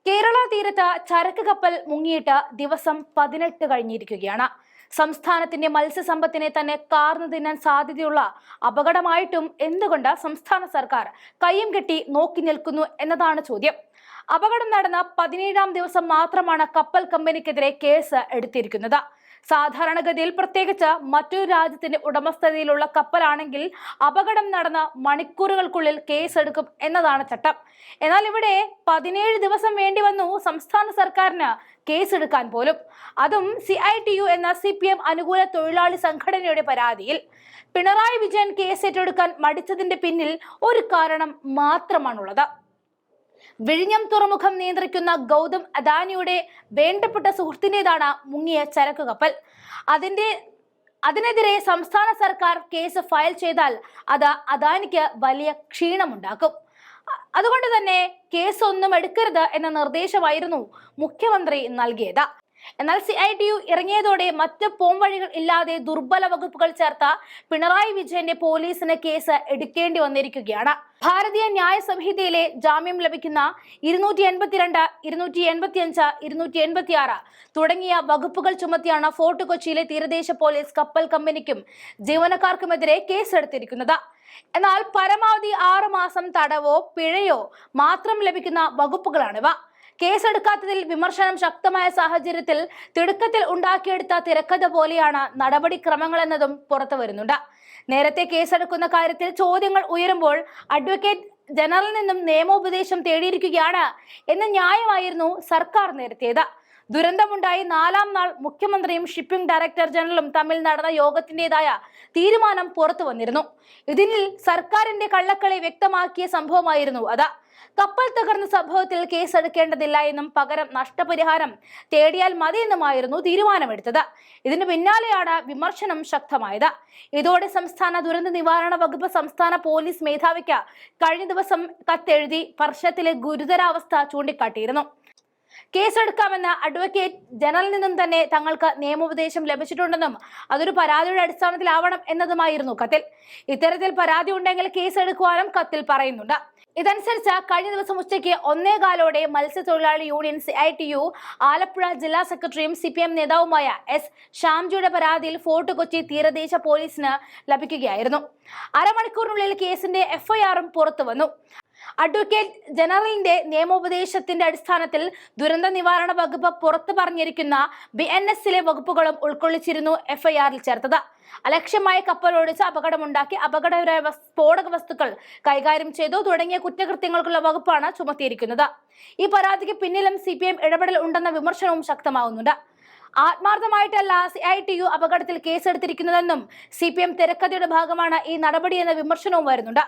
കേരള തീരത്ത് ചരക്ക് കപ്പൽ മുങ്ങിയിട്ട് ദിവസം 18 കഴിഞ്ഞിരിക്കുകയാണ്. സംസ്ഥാനത്തിന്റെ മത്സ്യസമ്പത്തിനെ തന്നെ കാർന്നു തിന്നാൻ സാധ്യതയുള്ള അപകടമായിട്ടും എന്തുകൊണ്ട് സംസ്ഥാന സർക്കാർ കയ്യും കെട്ടി നോക്കി നിൽക്കുന്നു എന്നതാണ് ചോദ്യം. അപകടം നടന്ന 17ാം ദിവസം മാത്രമാണ് കപ്പൽ കമ്പനിക്കെതിരെ കേസ് എടുത്തിരിക്കുന്നത്. സാധാരണഗതിയിൽ പ്രത്യേകിച്ച് മറ്റൊരു രാജ്യത്തിന്റെ ഉടമസ്ഥതയിലുള്ള കപ്പലാണെങ്കിൽ അപകടം നടന്ന മണിക്കൂറുകൾക്കുള്ളിൽ കേസെടുക്കും എന്നതാണ് ചട്ടം. എന്നാൽ ഇവിടെ 17 ദിവസം വേണ്ടി വന്നു സംസ്ഥാന സർക്കാരിന് കേസെടുക്കാൻ പോലും. അതും CITU എന്ന CPM അനുകൂല തൊഴിലാളി സംഘടനയുടെ പരാതിയിൽ. പിണറായി വിജയൻ കേസേറ്റെടുക്കാൻ മടിച്ചതിന്റെ പിന്നിൽ ഒരു കാരണം മാത്രമാണുള്ളത്. വിഴിഞ്ഞം തുറമുഖം നിയന്ത്രിക്കുന്ന ഗൗതം അദാനിയുടെ വേണ്ടപ്പെട്ട സുഹൃത്തിൻ്റെതാണ് മുങ്ങിയ ചരക്ക് കപ്പൽ. അതിനെതിരെ സംസ്ഥാന സർക്കാർ കേസ് ഫയൽ ചെയ്താൽ അത് അദാനിക്ക് വലിയ ക്ഷീണമുണ്ടാക്കും. അതുകൊണ്ട് തന്നെ കേസ് ഒന്നും എടുക്കരുത് എന്ന നിർദ്ദേശമായിരുന്നു മുഖ്യമന്ത്രി നൽകിയത്. എന്നാൽ CITU ഇറങ്ങിയതോടെ മറ്റ് പോംവഴികൾ ഇല്ലാതെ ദുർബല വകുപ്പുകൾ ചേർത്ത പിണറായി വിജയന്റെ പോലീസിന് കേസ് എടുക്കേണ്ടി വന്നിരിക്കുകയാണ്. ഭാരതീയ ന്യായ സംഹിതയിലെ ജാമ്യം ലഭിക്കുന്ന 282, 285, 286 തുടങ്ങിയ വകുപ്പുകൾ ചുമത്തിയാണ് ഫോർട്ട് കൊച്ചിയിലെ തീരദേശ പോലീസ് കപ്പൽ കമ്പനിക്കും ജീവനക്കാർക്കുമെതിരെ കേസെടുത്തിരിക്കുന്നത്. എന്നാൽ പരമാവധി 6 മാസം തടവോ പിഴയോ മാത്രം ലഭിക്കുന്ന വകുപ്പുകളാണിവ. കേസെടുക്കാത്തതിൽ വിമർശനം ശക്തമായ സാഹചര്യത്തിൽ തിടുക്കത്തിൽ ഉണ്ടാക്കിയെടുത്ത തിരക്കഥ പോലെയാണ് നടപടിക്രമങ്ങൾ എന്നതും പുറത്തു വരുന്നുണ്ട്. നേരത്തെ കേസെടുക്കുന്ന കാര്യത്തിൽ ചോദ്യങ്ങൾ ഉയരുമ്പോൾ അഡ്വക്കേറ്റ് ജനറലിൽ നിന്നും നിയമോപദേശം തേടിയിരിക്കുകയാണ് എന്ന ന്യായമായിരുന്നു സർക്കാർ നിരത്തിയത്. ദുരന്തമുണ്ടായി 4ാം നാൾ മുഖ്യമന്ത്രിയും ഷിപ്പിംഗ് ഡയറക്ടർ ജനറലും തമ്മിൽ നടന്ന യോഗത്തിൻ്റെതായ തീരുമാനം പുറത്തു വന്നിരുന്നു. ഇതിൽ സർക്കാരിന്റെ കള്ളക്കളി വ്യക്തമാക്കിയ സംഭവമായിരുന്നു അത്. കപ്പൽ തകർന്ന സംഭവത്തിൽ കേസെടുക്കേണ്ടതില്ല എന്നും പകരം നഷ്ടപരിഹാരം തേടിയാൽ മതിയെന്നുമായിരുന്നു തീരുമാനമെടുത്തത്. ഇതിന് പിന്നാലെയാണ് വിമർശനം ശക്തമായത്. ഇതോടെ സംസ്ഥാന ദുരന്ത നിവാരണ വകുപ്പ് സംസ്ഥാന പോലീസ് മേധാവിക്ക് കഴിഞ്ഞ ദിവസം കത്തെഴുതി പ്രശ്നത്തിലെ ഗുരുതരാവസ്ഥ ചൂണ്ടിക്കാട്ടിയിരുന്നു. കേസെടുക്കാമെന്ന അഡ്വക്കേറ്റ് ജനറലിൽ നിന്നും തന്നെ തങ്ങൾക്ക് നിയമോപദേശം ലഭിച്ചിട്ടുണ്ടെന്നും അതൊരു പരാതിയുടെ അടിസ്ഥാനത്തിലാവണം എന്നതുമായിരുന്നു കത്തിൽ. ഇത്തരത്തിൽ പരാതി ഉണ്ടെങ്കിൽ കേസെടുക്കുവാനും കത്തിൽ പറയുന്നുണ്ട്. ഇതനുസരിച്ച് കഴിഞ്ഞ ദിവസം ഉച്ചയ്ക്ക് 1:15 മത്സ്യത്തൊഴിലാളി യൂണിയൻ CITU ആലപ്പുഴ ജില്ലാ സെക്രട്ടറിയും CPM നേതാവുമായ S ശ്യാംജിയുടെ പരാതിയിൽ ഫോർട്ട് കൊച്ചി തീരദേശ പോലീസിന് ലഭിക്കുകയായിരുന്നു. അരമണിക്കൂറിനുള്ളിൽ കേസിന്റെ FIRഉം പുറത്തു വന്നു. അഡ്വക്കേറ്റ് ജനറലിന്റെ നിയമോപദേശത്തിന്റെ അടിസ്ഥാനത്തിൽ ദുരന്ത നിവാരണ വകുപ്പ് പുറത്തു പറഞ്ഞിരിക്കുന്ന BNSലെ വകുപ്പുകളും ഉൾക്കൊള്ളിച്ചിരുന്നു FIRൽ ചേർത്തത്. അലക്ഷ്യമായ കപ്പലോടിച്ച് അപകടമുണ്ടാക്കി, അപകടകരമായ സ്ഫോടക വസ്തുക്കൾ കൈകാര്യം ചെയ്തു തുടങ്ങിയ കുറ്റകൃത്യങ്ങൾക്കുള്ള വകുപ്പാണ് ചുമത്തിയിരിക്കുന്നത്. ഈ പരാതിക്ക് പിന്നിലും CPM ഇടപെടൽ ഉണ്ടെന്ന വിമർശനവും ശക്തമാവുന്നുണ്ട്. ആത്മാർത്ഥമായിട്ടല്ല CITU അപകടത്തിൽ കേസെടുത്തിരിക്കുന്നതെന്നും CPM തിരക്കഥയുടെ ഭാഗമാണ് ഈ നടപടിയെന്ന വിമർശനവും വരുന്നുണ്ട്.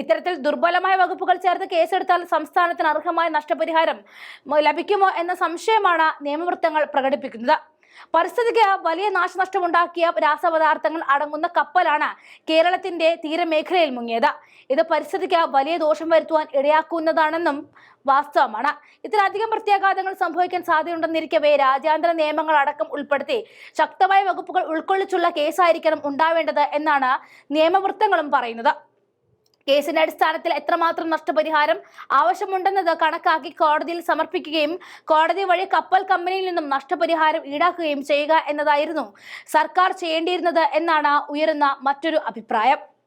ഇത്തരത്തിൽ ദുർബലമായ വകുപ്പുകൾ ചേർത്ത് കേസെടുത്താൽ സംസ്ഥാനത്തിന് അർഹമായ നഷ്ടപരിഹാരം ലഭിക്കുമോ എന്ന സംശയമാണ് നിയമവൃത്തങ്ങൾ പ്രകടിപ്പിക്കുന്നത്. പരിസ്ഥിതിക്ക് വലിയ നാശനഷ്ടമുണ്ടാക്കിയ രാസപദാർത്ഥങ്ങൾ അടങ്ങുന്ന കപ്പലാണ് കേരളത്തിന്റെ തീരമേഖലയിൽ മുങ്ങിയത്. ഇത് പരിസ്ഥിതിക്ക് വലിയ ദോഷം വരുത്തുവാൻ ഇടയാക്കുന്നതാണെന്നും വാസ്തവമാണ്. ഇത്രയധികം പ്രത്യാഘാതങ്ങൾ സംഭവിക്കാൻ സാധ്യതയുണ്ടെന്നിരിക്കവേ രാജ്യാന്തര നിയമങ്ങൾ അടക്കം ഉൾപ്പെടുത്തി ശക്തമായ വകുപ്പുകൾ ഉൾക്കൊള്ളിച്ചുള്ള കേസായിരിക്കണം ഉണ്ടാവേണ്ടത് എന്നാണ് നിയമവൃത്തങ്ങളും പറയുന്നത്. കേസിന്റെ അടിസ്ഥാനത്തിൽ എത്രമാത്രം നഷ്ടപരിഹാരം ആവശ്യമുണ്ടെന്നത് കണക്കാക്കി കോടതിയിൽ സമർപ്പിക്കുകയും കോടതി വഴി കപ്പൽ കമ്പനിയിൽ നിന്നും നഷ്ടപരിഹാരം ഈടാക്കുകയും ചെയ്യുക എന്നതായിരുന്നു സർക്കാർ ചെയ്യേണ്ടിയിരുന്നത് എന്നാണ് ഉയരുന്ന മറ്റൊരു അഭിപ്രായം.